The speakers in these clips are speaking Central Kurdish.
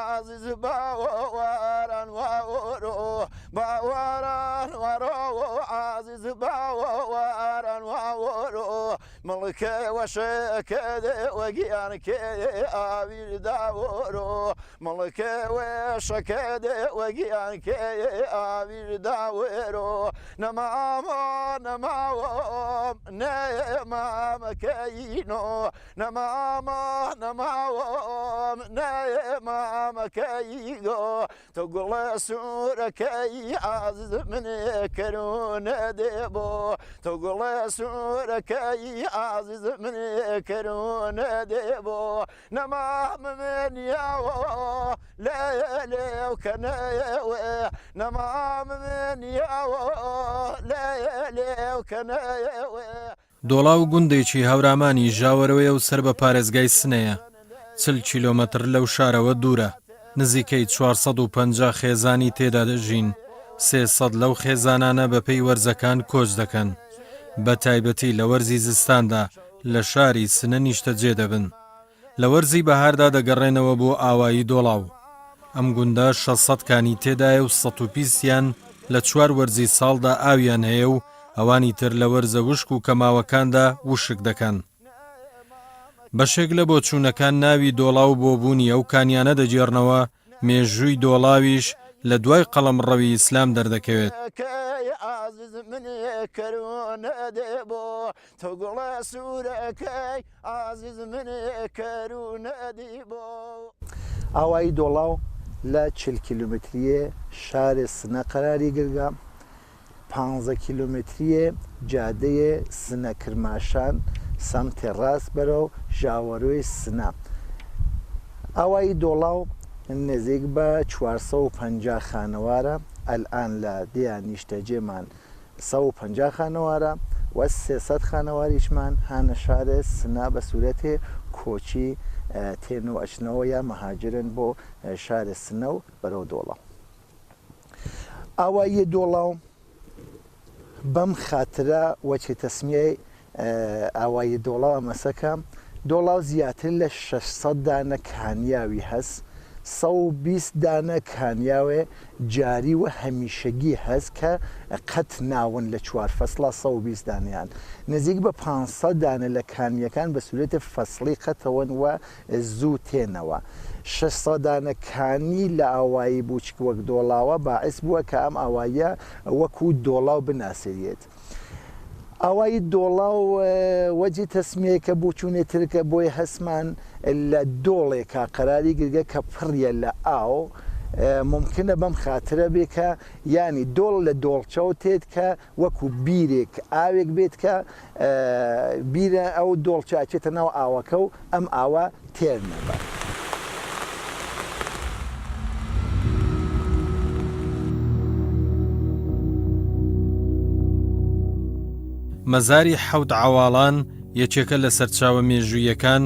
عزیز باواران وارو باواران وارو عزیز باواران وارو ملك وشكد وجيان كي أبي داورو ملك وشكد وجيان كي أبي داورو نمام مكينو نمام مكينو تقول سورك يا عزيز من كرون ديبو تقول سورك يا عزيز من كرون ديبو نمام من ياو لا وكناوي نمام من ياو لا وكناوي دۆڵاو گوندێکی هەورامانی ژاوەرەوەیە و سەر بە پارێزگای سنەیە 40 کیلۆمەتر لەو شارەوە دوورە نزیکەی 450 خێزانی تێدا دەژین 300 لەو خێزانانە بەپێی وەرزەکان کۆچ دەکەن بە تایبەتی لە وەرزی زستاندا لە شاری سنە نیشتەجێ دەبن لە وەرزی بەهاردا دەگەڕێنەوە بۆ ئاوایی دۆڵاو ئەم گوندە 600 کانی تێدایە و 120یان لە 4 وەرزی ساڵدا ئاویان هەیە و ئەوانی تر لە وەرزە وشک و کەماوەکاندا وشک دەکەن بەشێک لە بۆچوونەکان ناوی دۆڵاو بۆ بوونی ئەو کانیانە دەجێڕنەوە مێژووی دۆڵاویش لە دوای قەڵەمڕەوی ئیسلام دەردەکەوێت ئاوایی دۆڵاو لە 40 کیلومتریە شارێ سنە قەراری گرگە 15 کیلومتریە جادەیە سنە کرماشان سەمتێ ڕاست بەرەو ژاوەڕۆی سنە ئاوایی دۆڵاو نزیک بە 450 خانەوارە ئەلئان لە دیان نیشتەجێمان 150 خانەوارە و 300 خانەواریشمان هانە شارە سنە بە سوورەتێ کۆچی تێن و ئەچنەوە یا مەهاجرن بۆ شارە سنە و بەرەو دۆڵاو ئاوایی دۆڵاو بەم خاترە وەچی تەسمیای ئاوایی دۆڵاو ئەمەسەکە دۆڵاو زیاتر لە 600 دانە کانیاوی هەست 120 دانە کانیاوێ جاری و هەمیشەگی هەست کە قەت ناون لە 4 فەسڵە 120 دانیان نزیک بە 500 دانە لە کانیەکان بە سوورەتی فەسڵی قەتەوەن و زوو تێنەوە 600 دانە کانی لە ئاوایی بوچک وەک دۆڵاوە باعث بووە کە ئەم ئاواییە وەکو دۆڵاو بناسێریێت ئاوایی دۆڵاو وەجی تەسمیەکە بووچوونێترکە بۆی هەسمان لە دۆڵێکە قەراری گرگە کە پڕیە لە ئاو ممکنە بەم خاترە بێ کە ینی دۆڵ لە دۆڵچەو تێت کە وەکو بیرێک ئاوێک بێت کە بیرە ئەو دۆڵچاچێتە ناو ئاوەکە و ئەم ئاوە تێر نەبە مەزاری حەوت عەواڵان یەکێکە لە سەرچاوە مێژوویەکان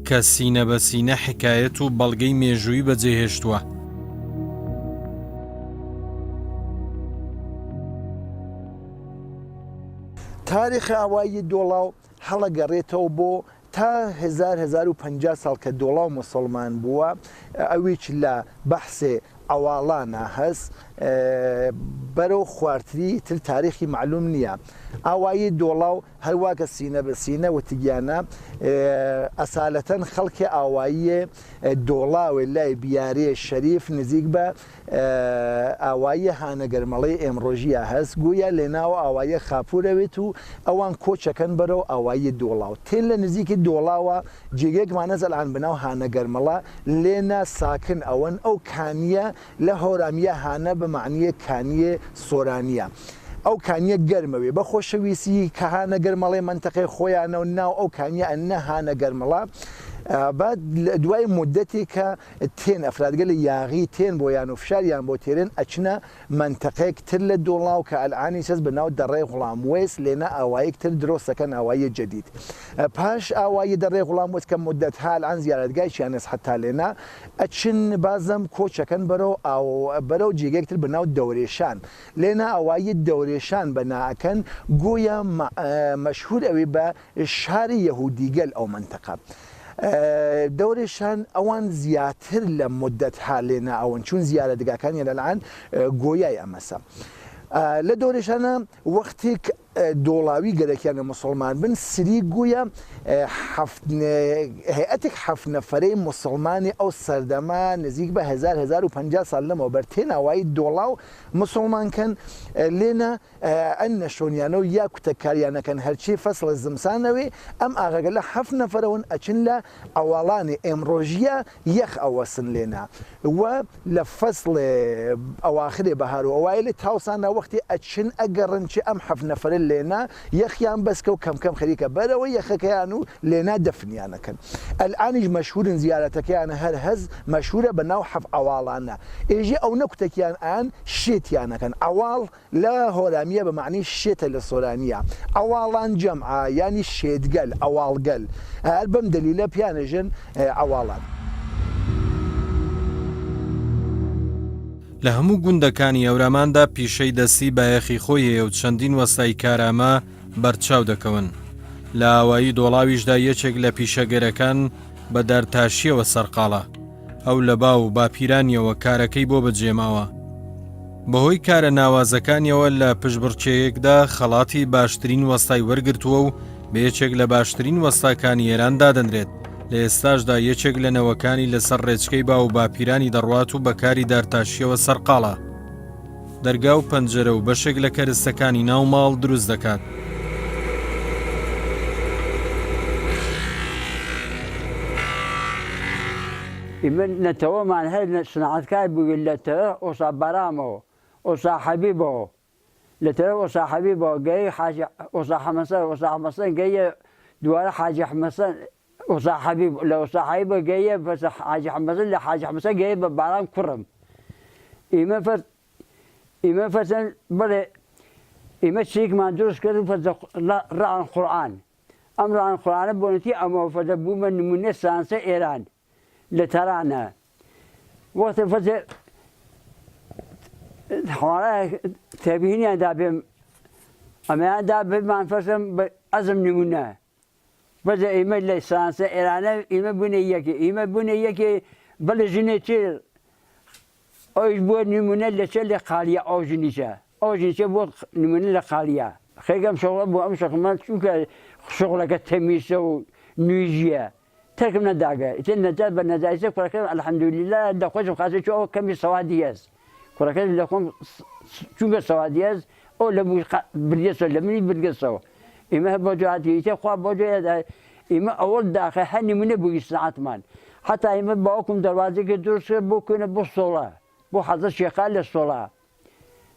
کە سینە بە سینە حکایەت و بەڵگەی مێژووی بەجێهێشتووە تاریخی ئاوایی دۆڵاو هەڵەگەڕێتەوە بۆ تا 1050 ساڵ کە دۆڵاو موسڵمان بووە ئەویش لە بەحسێ ئەواڵانە هەست بەرەو خوارتری تر تاریخی معلوم نییە ئاوایی دۆڵاو هەروواکە سینە بە سینە وتیگیانە ئەسالەتەن خەڵکی ئاواییە دۆڵاوێ لای بیارەیە شەریف نزیک بە ئاوایی هانەگەرمەڵی ئێمڕۆژیە هەست گویا لێناوە ئاوایە خاپورەوێت و ئەوان کۆچەکەن بەرەو ئاوایی دۆڵاو تێن لە نزیکی دۆڵاوە جێگەیەکمانە زەلان بناو هانەگەرمەڵە لێنە ساکن ئەوەن ئەو کانیە لە هۆرامیە هانە بە معنیە کانیە سۆرانیە ئەو کانیە گەرمەوێ بە خۆشەویستی کە هانە گەرمەڵی منتەقەی خۆیانەوە ناو ئەو کانیە ئەنە هانە گەرمەڵە بعد دوای مدتی کە تێن ئەفرادگە لە یاغی تێن بۆ یان و فشاریان بۆ تێرن ئەچنە منتەقەیەک تر لە دۆڵاو کە ئەلعانی سەز بەناو دەڕێ غوڵام وێس لێنە ئاوایەکتر درۆستەکەن ئاوایی جەدید پاش ئاوایی دەڕێ غوڵام وێس کە مدت هال ئەن زیارەتگایشیانەس حتا لێنە ئەچن بازم کۆچەکەن بەرەو جێگەیەکتر بەناو دەورێشان لێنە ئاوایی دەورێشان بەناکەن گویا مەشهور ئەوێ بە شاری یەهودیگەل ئەو منتەقە دەورێشان ئەوان زیاتر لە مدەتها لێنا ئەوەن چون زیارە دگاکانی لەلاەن گۆیای ئەمەسە لە دەورێشانە وەختێک دۆڵاوی گەرەکیانە مسلمان بن سری گویە هەیەتێک حەفت نەفەرەی مسلمانی ئەو سەردەما نزیک بە 1050 ساڵ لەمەوە بەرتێناوایی دۆڵاو مسلمانکەن لێنە ئەن نەشۆنیانە و یا کوتەکاریانەکەن هەرچی فەسڵە زمسانەوێ ئەم ئاغەگە لە حەفت نەفەرەون ئەچن لە ئەواڵانی ئێمڕۆژیە یەخ ئەوەسن لێنا وە لە فەسڵ ئەواخرێ بەهار و ئەوای لێ تاوسانە وەختی ئەچن ئەگەڕنچی ئەم حەفت نەفەرە لێنا یەخیان بەسکە و کەم خەریکە بەرەوە یەخەکەیان و لێنا دەفنیانەکەن ئەلئانیش مەشهورن زیارەتەکەیانە هەر هەز مەشهورە بە ناو حەف ئەواڵانە ئێژێ ئەو نەکوتەکیان ئەیان شێتیانەکەن ئەواڵ لە هۆرامیە بە معنی شێتە لە سۆرانیە ئەواڵان جەمعە ینی شێتگەل ئەواڵگەل هەر بەم دەلیلە پیانەژن ئەواڵان لە هەموو گوندەکانی ئەوراماندا پیشەی دەستی بایەخی خۆی هەیە و چەندین وەستای کارامە بەرچاو دەکەون لە ئاوایی دۆڵاویشدا یەکێک لە پیشەگەرەکان بە دەرتاشیەوە سەرقاڵە ئەو لە باو و باپیرانیەوە کارەکەی بۆ بەجێماوە بەهۆی کارە ناوازەکانیەوە لە پشبڕچەیەکدا خەڵاتی باشترین وەستای وەرگرتووە و بە یەکێک لە باشترین وەستاکانی ئێران دادەنرێت لە ئێستاشدا یەکێک لە نەوەکانی لەسەر ڕێچکەی با و باپیرانی دەڕوات و بەکاری دارتاشیەوە سەرقاڵە دەرگا و پەنجەرە و بەشێک لە کەرستەکانی ناو ماڵ دروست دەکات من نتومان هل صناعة كاي بيقول لترى وصا برامو وصا حبيبو لترى وصا حبيبو جاي حاجة وصا حمصان جاي دوار حاجة حمصان وصا حبيب لو وصا حبيبو جاي بس حاجة حمصان لحاجة حمصان جاي ببرام كرم إما فتن بره إما شيك ما ندرس كذا فت رأى القرآن أمر عن القرآن بونتي أما فتبو من السانسة إيران لترانا وقت فتح حوالي تابعيني دابم أما دابم ما انفسم بأزم نمونا بدأ إيمان لسانسة إيرانا إيمان بنيكي بل جنتير أوش بود نمونا لشل خالية أو جنيشة بود نمونا لخالية خيقام شغل بو أم شغل ما شو شغلك التمييز ونيجيا تركم نداقة إتن نداء بالنداء كراكم الحمد لله دخوش خاصة شو كم سوادياز كراكم لكم شو سوادياز أو لمو برجس ولا مني برجسوا إما بوجهاتي يتخوا بوجه إما أول داخل هني من بوي ساعات مان حتى إما باكم دروازة كدرس بوكنا بالصلاة بو حضر شيخال للصلاة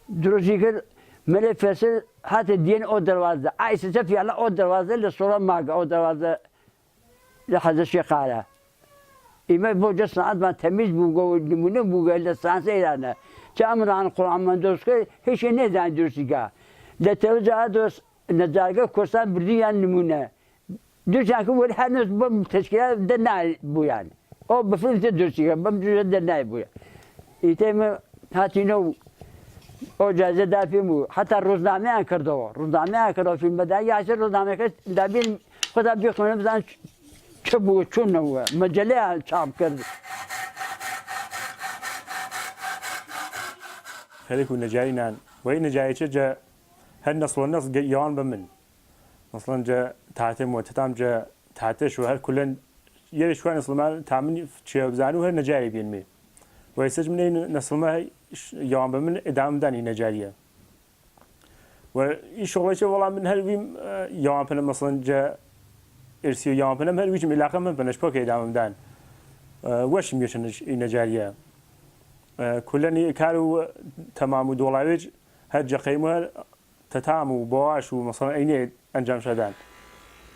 دروسي كر ملك فصل حتى الدين أو دروازة عايز تفي على أو دروازة للصلاة ماج أو دروازة لحد الشقالة إما بوجه صنعت ما تميز بوجو نمونه بوجو إلا سانسة إلنا تأمر عن القرآن من درس كي هيش نيدان درسيكا لا توجه درس نزاجة كورسان برديان نمونه درس أكو ولا حد ناس بم تشكيلات دنا بويان أو بفرن تدرسيكا بم درس دنا بويان يتم هاتينو أو جازة دافيمو حتى الروزنامة كردوا في البداية عشان الروزنامة كده دابين خدا بيخونن بزن چبو چون مجله چاپ کرد خليك ونجاينا وين نجاي جا هل نصل النص يوان بمن مثلا جا تعتم وتتام جا تعتش وهل كلن يلي شوي نصل ما تعمل شيء بزانو هل نجاي بين مي ويسج من نصل ما يوان بمن ادام داني نجايه ويشغل شيء والله من هل يوان بنا مثلا جا إرسيو يوم بنام هل ويجي ملاقة من بنش بوكي دام دان وش ميشن نجارية كلني كانوا تمام دولارج هرجع قيمة تتامو بواش ومصنع عيني أنجام شدان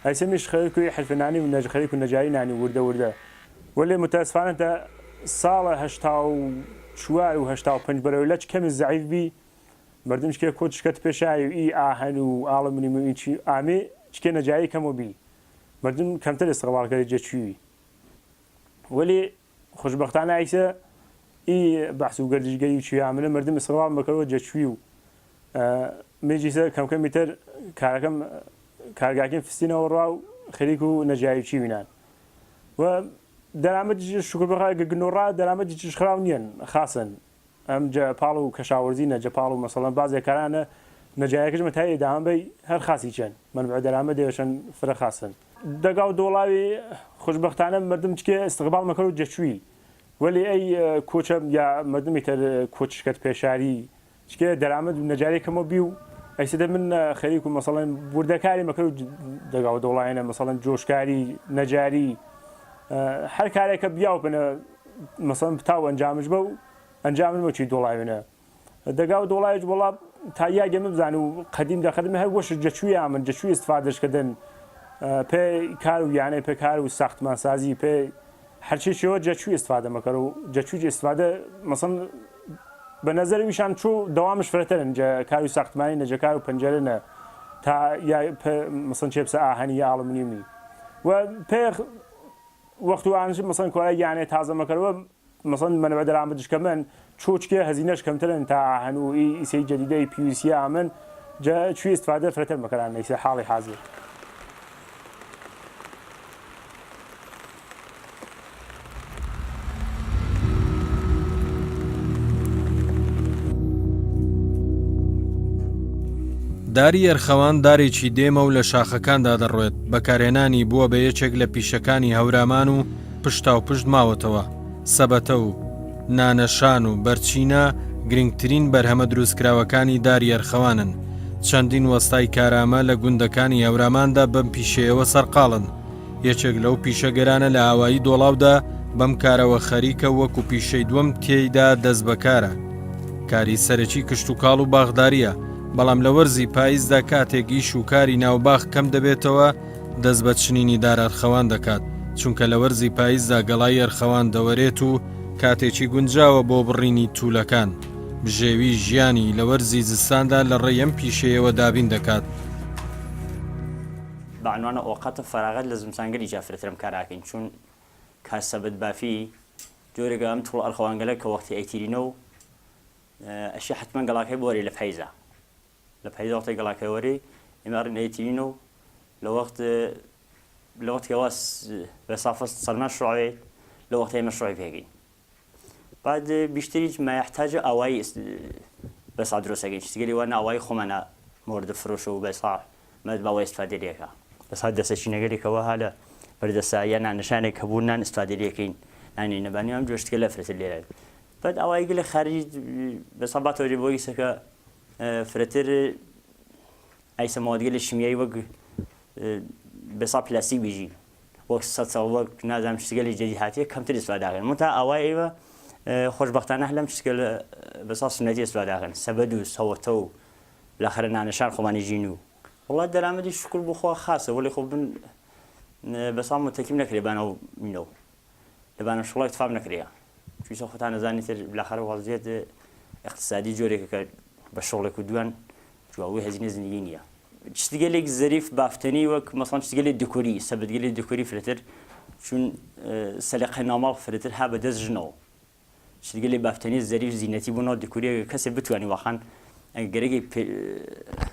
هاي سميش خليكوا يحلفناني ونج خليكوا نجارينا يعني ورده واللي متأسفان أنت صالة هشتاو شوار وهشتاو بنج برولج كم الزعيف بي بردمش كي كوتش كت بشاي إي آهن وعالمني من شيء عامي شكي نجاري كم وبي مردم کمتر استقبال کرد جشوی ولی خوشبختانه عیسی ای بحث و گردشگری چی عمله مردم استقبال میکرد جشوی میجیسه کم میتر کارگاهی فستین و راو خریکو نجاری چی بینن و دەرامەتی شکر بەخای گنۆڕا دەرامەتی خراو نییەن خاسن ئەم جەپاڵ و کەشاوەرزی نەجەپاڵ و مەسەڵەن بازێکارانە نەجایەکەشمە تای دامبەی هەر خاسی چێن منبع دەرامە دێشن فرە خاسن دەگا و دۆڵاوی خوشببختانە مردم چکێ استقبال مەکە و جەچووی ولی ئەی کۆچە یا مردمی تر کۆچشکەت پێشاری چکێ دەرامەد نەجارێکەمە بی و ئەیسدە من خەریک و مەسەڵەن بوردەکاری مەکە و دەگا و دۆڵایەنە مەسەڵەن جۆشکاری نەجاری هەر کارێکە بیاو بنە مەسەڵەن پتاو ئەنجامش بە و ئەنجامن وەچی دۆڵاوێنە دەگا و دۆڵایش وڵا تا یاگە بزان و قەدیم دەخەدم هەر وەش جەچووی ئامن جەچووی استفادەشکردن پێ کار و یانەی پێ کار و ساختمانسازی پێ هەرچێکیەوە جەچووی استفادە مەکە و جەچووی استفادە مەسەڵەن بە نەزەرویشان چوو دەوامش فرەتەرن کار و ساختمانی نەجەکار و پەنجەرەنە تا مەسەڵەن چێپسە ئاهەنی یا ئاڵمنیومی و پێ وەخت و ئانش مەسەڵەن کۆرای یانەی تازە مەکەرەوە مەسەڵەن منبع دەرامەتیشکە من چۆچکێ هەزینەش کەمترن تا ئاهەن و ئیسەی جەدیدەی پیویسی ئامن جەچووی استفادە فرەتەر مەکەران ئیسە حاڵی حازر داری ئەرخەوان دارێکی دێمە و لە شاخەکاندا دەڕوێت بەکارهێنانی بووە بە یەکێک لە پیشەکانی هەورامان و پشتا و پشت ماوەتەوە سەبەتە و نانەشان و بەرچینە گرنگترین بەرهەمە دروستکراوەکانی داری ئەرخەوانن چەندین وەستای کارامە لە گوندەکانی هەوراماندا بەم پیشەیەوە سەرقاڵن یەکێک لەو پیشەگەرانە لە ئاوایی دۆڵاودا بەم کارەوە خەریکە وەکو پیشەی دووەم تێیدا دەست بەکارە کاری سەرەکی کشت و کاڵ و باغداریە بەڵام لە وەرزی پاییزدا کاتێک ئیش و کاری ناوباخ کەم دەبێتەوە دەست بە چنینی دارەرخەوان دەکات چونکە لە وەرزی پاییزدا گەڵای ئەرخەوان دەوەرێت و کاتێکی گونجاوە بۆ بڕینی توولەکان بژێوی ژیانی لە وەرزی زستاندا لە ڕێی ئەم پیشەیەوە دابین دەکات بەعنوانە ئۆقاتە فەراغەت لە زمسانگەری جافرەترم کاراکەین چون کاسەبت بافی جۆرێگە ئەم توڵ ئەرخەوانگەلە کە وەختی ئەیتیرینە و ئەشی حتمما گەڵاکەی بۆ وەری لە پەیزە لە پەیزە وەختی گەڵاکەی وەری ئێمە ڕێن ئەیتیرینە و لە وەختیەوە بە سافە سەلمان شوعێ لە وەختی ئێمە شوعی پێگەین بعد بیشتری ما يحتاج ئاوایی بەسا دروستەکەین شتگەری وانە ئاوایی خۆمانە مۆرد فرۆش و بەسا مەد باوای استفادە لێکە بەسا دەسەچینەگەرێکەوە ها لە بەردەسا یا نانەشانێک کە بوون نان استفادە لێکەین نانی نەبانی ئەم جۆشتکە لە فرەتر لێرە بعد ئاوایی لە خارجی بەسا باتەوەری بۆ ئیسەکە فرەتر ئایسە ماوەدگە لە شیمیایی وەک بەسا پلاستیک بیژی وەک سەد وەک نازانم شتگەلی جدید هاتیە کەمتر استفادەکەن متا ئاوای ئێوە خۆشببختانە لەم شتکە بەسا سنەتی استفادەکەن سەبەد و سەوەتە و لاخرە نانەشان خۆمانی ژین و وڵات دەرامەدی شکر بخوا خاصە ولی خۆ بن بەسا متەکیم نەکرێ بانەوە مینەوە لەبانە شوڵی تفام نەکرێە چویسە خۆتان نەزانی تر لاخرە وەزیێت اقتصادی جۆرێکە کە بە شغلێک و دوان جواوی هەزینە زندگی نییە شتگەلێک زەریف بافتنی وەک مەسەڵەن شتگەلێک دکۆری سەبەتگەلێک دکۆری فرەتر چون سەلیقەی ناماڵ فرەتر ها بەدەست ژنەوە شتگەلێک بافتنی زەریف زینەتی بوونەوە دکۆریە کەسێک بتوانانی واخان گەرەی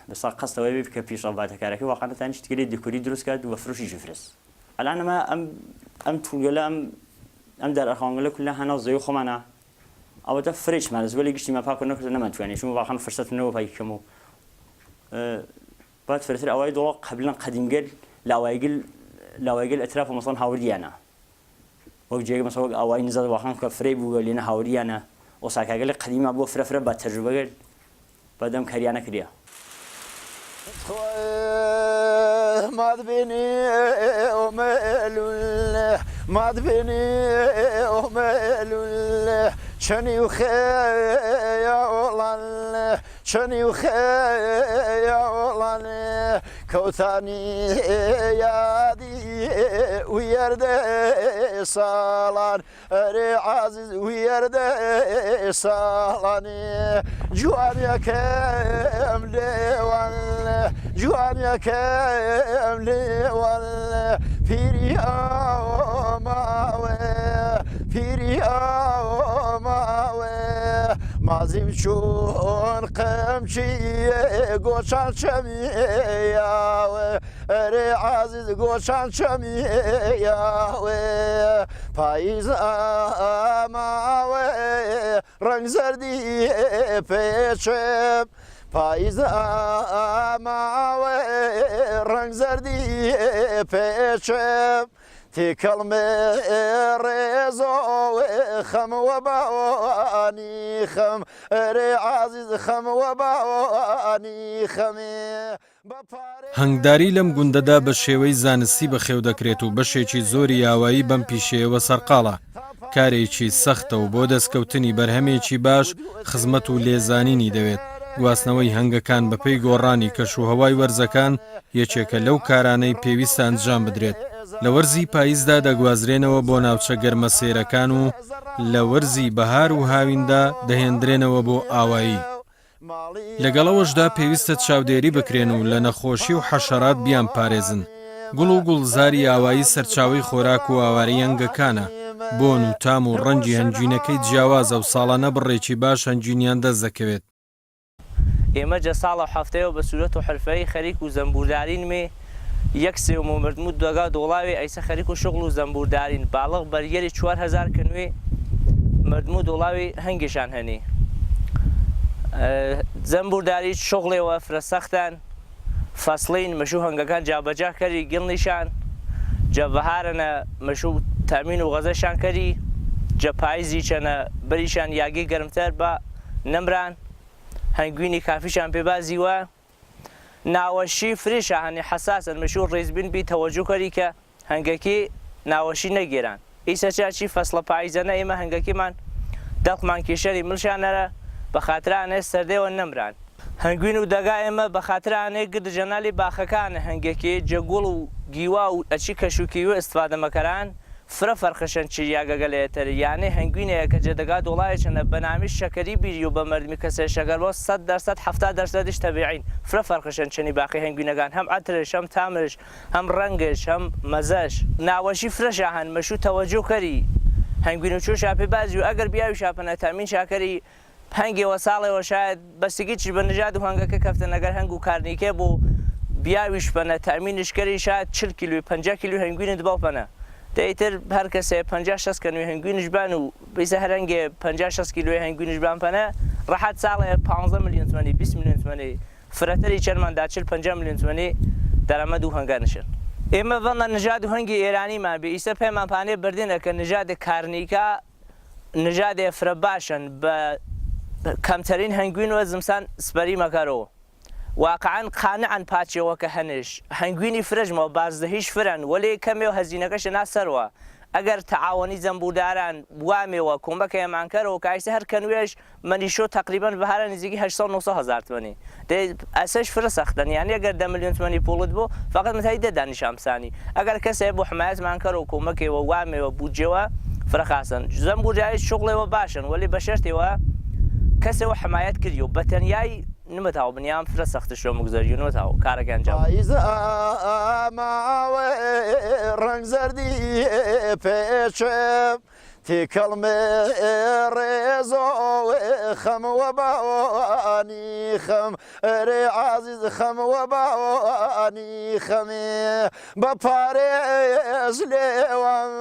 بەسا قەستەوەی بێت کە پیشەڵباتەکارەکە واخانەتانی شتگەلێک دکۆری دروست کات و بە فرۆشی ژفرست ئەلانەمە ئەم توولگەلە ئەم دارەرخەوانگەلە کولا هەناو زەوی خۆمانە ئەوەتە فرێچمان زوەلی گشتی ماپاکۆ نەکرد نەمانتوانێت چون واخان فرسەتنەوە پای کەم و بعد فرتر ئەوای دۆڵ قبلا قەدیمگەل لاوایگەل ئەتراف و مەسەڵەن هاوردیانە وەک جێگە مەسەڵ وەک ئاوای نزاد واخان کە فرێ بووە لێنە هاوردیانە ئۆساکاگەلی قەدیمە بۆ فرەفرە با تەجروبەگەل بەدەم کاریانە کردیە مادبيني ومالوله مادبيني ومالوله شني وخيا والله شني وخيا والله كوثاني يا دي ويرد صالان ري عزيز ويرد صالاني جوان يا كاملي والله جوان يا كاملي والله فيريا وماوي فيريا وماوي مازیم چون قمچی گوشان چمیاوه ری عزیز گوشان چمیه پاییز ماوه رنگ زردی پیچم پاییز ماوه رنگ زردی پیچم تكلم ريزو خم وباواني خم ري عزيز خم وباواني خمي هەنگداری لەم گوندەدا بە شێوەی زانستی بەخێو دەکرێت و بەشێکی زۆری یاوایی بەم پیشەیەوە سەرقاڵە. کارێکی سەختە و بۆ دەستکەوتنی بەرهەمێکی باش خزمەت و لێزانینی دەوێت. گواستنەوەی هەنگەکان بەپێی گۆڕانی کەشوهەوای وەرزەکان یەکێکە لەو کارانەی پێویستە ئەنجام بدرێت. لە وەرزی پاییزدا دەگوازرێنەوە بۆ ناوچە گەرمە سێرەکان و لە وەرزی بەهار و هاویندا دەهێنرێنەوە بۆ ئاوایی. لەگەڵەوەشدا پێویستە چاودێری بکرێن و لە نەخۆشی و حەشەرات بیان پارێزن. گوڵ و گوڵزاری ئاوایی سەرچاوی خۆراک و ئاواری هەنگەکانە. بۆن و تام و ڕەنگی هەنجینەکەی جیاوازە و ساڵانە بڕێکی باش هەنجینیان دەست دەکەوێت. ئێمە جە ساڵە هەفتەیە بە سوورەت و حرفەی خەریک و زەمبوردارینمێ یەک سێوم و مردموت دۆگا دۆڵاوێ ئەیسە خەریک و شغڵ و زەمبوردارین باڵغ بەریەری 4000 کنوێ مردموت دۆڵاوی هەنگێشان هەنێ. زەمبورداری شغڵێەوە فرەسەختان فەسڵین مەشوو هەنگەکان جابەجا کەری گڵنیشان جە بەهارەنە مەشوو تامین و غەزەشان کەری جە پاییزی چەنە بەریشان یاگی گەرمتەر بە نەمران هەنگوینی کافیشان پێبازیوە ناوەشی فریشە هەنێ حەساسن مەشوو ڕێزبین بی تەوەجو کەری کە هەنگەکی ناوەشی نەگێران ئیسە چاچی فەسڵە پاییزەنە ئێمە هەنگەکیمان دەڵمان کێشەری ملشانەرە بە خاترانێ سەردەوە نەمران هەنگوین و دەگا ئێمە بە خاترانێ گردجەنالی باخەکانە هەنگەکی جەگوڵ و گیوا و ئەچی کەشوکیوە ئستفادەمەکەران فرە فەرخەشەن چی یاگەگەلێتەر یانێ هەنگوینەیە کە جێدەگا دۆڵایەکەنە بەنامی شەکەری بیری و بە مردمی کەسێ شەگەر بۆ 100% 70% تەبیعین فرە فەرخەشەن چنی باقی هەنگوینەکان هەم ئەترش هەم تامرش هەم ڕەنگش هەم مەزەش ناوەشی فرەشە هەن مەشوو تەوەجو کەری هەنگوین و چۆ شاپی بازی و ئەگەر بیاوی شاپەنە تامین شاکەری هەنگێەوە ساڵێەوە شاید بەسیگیی بە نژاد و هەنگەکە کەفتە نەگەر هەنگ و کارنیکێ بۆ بیاویش بەنە تامینشکەری شاید 40 کیلوی 50 کیلو هەنگوینت باوپەنە دەیتر هەر کەسێ 50-60 کەنوی هەنگوینش بان و بیسە هەرەنگێ 50-60 کیلوی هەنگوینش بانپەنە ڕەحەت ساڵێ 15 میلیۆن تومانی 20 میلیۆن تومانی فرەتەری چەرماندا 40-50 میلیۆن تومانی دەرەمەد و هەنگانشن. ئێمە بەڵە نژاد و هەنگی ئێرانیمان بێ ئیسە پێمان پانێ بردینە کە نژادێک کارنیکە نژادێ فرە باشن بە کەمترین هەنگوین و زمسان سپەری مەکەرەوە واقعاً قانعن پاچەوە کە هەنش هەنگوینی فرەژمەوە بازدەهیش فرەن وەلێ کەمێ و هەزینەکەش ناسەرەوە ئەگەر تەعاوەنی زەمبورداران وامێەوە کۆمەکەیەمانکەرەوە کایسە هەر کەنوێش مەنیشۆ تقریبان بەهارە نزیکی 800-900 هزار تومانی ئەسەش فرە سەختن یانی ئەگەر 10 میلیۆن تومانی پوڵت بۆ فقط متای دەدانی شامسانی ئەگەر کەسێ بۆ حمایەتمانکەرەوە کۆمەکەوە وامێەوە بودجێوە فرە خاسن زەمبورداری شغڵێەوە باشن وەلی بە شەرتێوە کەسێەوە حمایەت کردی و بەتەنیایی نمەتاو بنیام فرە سەختش لۆ مگوزەری و نمەتاو کارەکان جا ماوە ڕنگ زەردی پێچم تێکەڵمێ ڕێزۆ خەمەوە باوانی خەم ئەرێ عازیز خەمەوە باوانی خەمێ بە پارێز لێوەم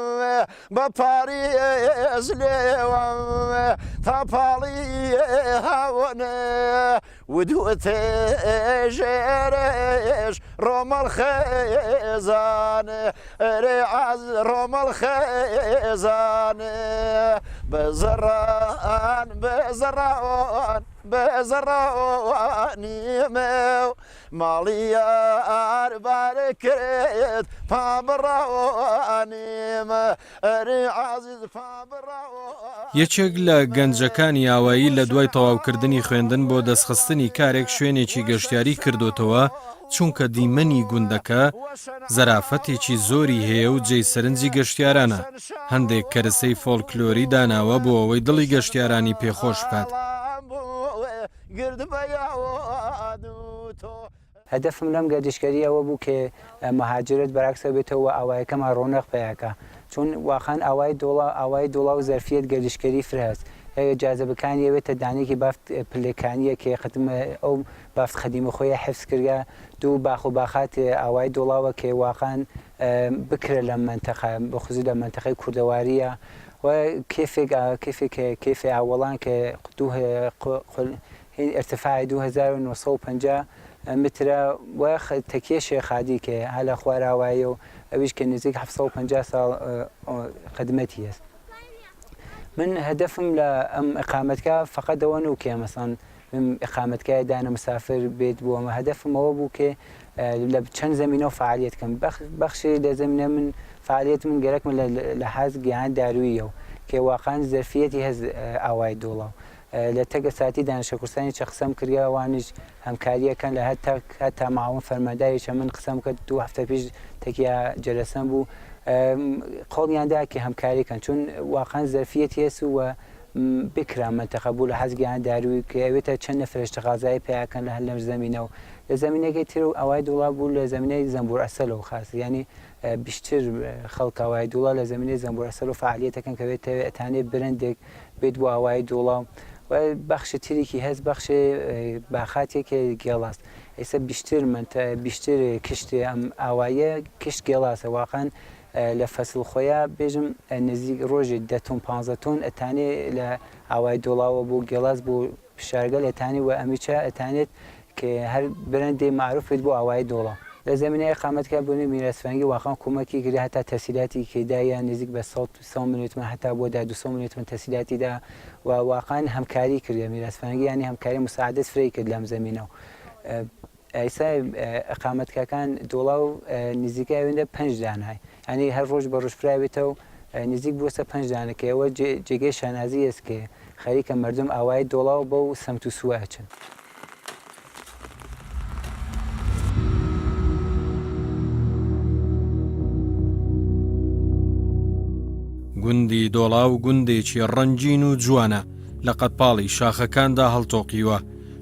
بە پارێز لێوەم تا پاڵی هاوەنە ودوتێ ژێرش ڕۆمەڵ خێزانێ ئەرێ عازیز ڕۆمەڵ خێزانێ بزران بزران بزرانی meu ماڵیار بارکرێت پابڕاوانیم ئەری عازیز پابڕاوان یەکێک لە گەنجەکانی ئاوایی لە دوای تەواوکردنی خوێندن بۆ دەستخستنی کارێک شوێنێکی گەشتیاری کردوتەوە چونکە دیمەنی گوندەکە زەرافەتێکی زۆری هەیە و جێی سەرنجی گەشتیارانە هەندێک کەرسەی فۆلکلۆری داناوە بۆ ئەوەی دڵی گەشتیارانی پێخۆش بکات. هەدەفم لەم گەردشکەری ئەوە بوو کە مەهاجرت بەراکسە بێتەوە ئاوایەکەمان ڕۆنەق پیاکە چون واخان ئاوای دۆڵا و زەرفیەت گەردشکەری فرە هەست جاذبەکانی ئەوێتە دانێکی بافت پلەکانیە کە ئەو بافت خەدیمە خۆیان حفظ کردە دوو باخ و باخات ئاوای دۆڵاوە کە واقعان بکرە لە منتەقە بەخصوص لە منتەقەی کوردەواریە و کیفێ ئاوەڵان کە ارتفاعی 2950 مترە و تەکیە شێخادی کە هەلە خواراوایە و ئەویش کە نزیک 750 ساڵ قدمەتی هەست. من هدفم لە ئەم ئەقامەتکە فقط ئەوە نو کە مەسەڵەن ئەقامەتکای دانە مسافر بێت بووەمە هدفمەوە بوو کە لە چەند زمینە و فعالیت کەم بەخشی لە زمینە من فعالیت من گەرەکمە لە حەز گیان دارویە و کە واقعان زەرفیەتی هەز ئاوای دۆڵاو لە تەگە ساتی دانیشتە کوردستانی چە قسەم کردیاوانش هەمکاریەکەن لە هەتا ماوەن فەرمانداییشە من قسەم کرد 2 هەفتە پێش تەکیا جەلەسەم بوو قۆڵیاندا کە هەمکاریکەن چون واقعان زەرفیەتی هەست و بکرا منتەقە بوو لە حەزگیان داروی کە ئەوێتە چەند نەفرش تەقازای پیاکەن لە هەر لەم زەمینە و لە زمینەکەی تر و ئەوای دوڵا بوو لە زمینەی زەمبور ئەسەلەوە خاص ینی بیشتر خەڵک ئەوای دوڵا لە زمینەی زەمبور ئەسەل و فعالیتەکەن کە بێتەوێت ئەتانێت برندێک بێت بۆ ئەوای دوڵا و بەخشە تریکی هەست بەخشێ باخاتێکە گێڵاست ئێستا بیشتر کشتی ئەم ئاوایە کشت گێڵاسە واقعان لە فەسڵ خۆیان بێژم نزیک ڕۆژی 10 15 تۆن ئەتانێ لە ئاوای دۆڵاوە بۆ گێڵاس بۆ شارگەل ئەتانی و ئەمیچە ئەتانێت کە هەر برندێ معروفێت بۆ ئاوای دۆڵا لە زمینەیە قامەتکە بوونی میراثفەرهەنگی واقعان کۆمەکی کردی هەتا تەسهیلاتی کێدایە نزیک بە 100 میلیۆن هەتا بۆ 200 میلیۆن تەسهیلاتیدا و واقعان هەمکاری کردە میراثفەرهەنگی ینی هەمکاری مساعدەت فری کرد لەم زمینە و ئەیسا ئەقامەتکەکان دۆڵاو نزیکای ئەوێندە 5 دانای ینی هەر ڕۆژ بە ڕۆژفراوێتەوە نزیک بووە 5 دانەکە ئەوە جێگەی شانازی هەست کە خەریکە مردم ئاوای دۆڵاو بە و سەمت و سووە ئەچن. گوندی دۆڵاو گوندێکی ڕەنگین و جوانە لە قەتپاڵی شاخەکاندا هەڵتۆقیوە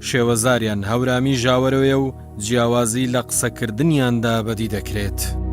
شێوەزاریان هەورامی ژاوەرەوەیە و جیاوازی لە قسەکردنیاندا بەدی دەکرێت.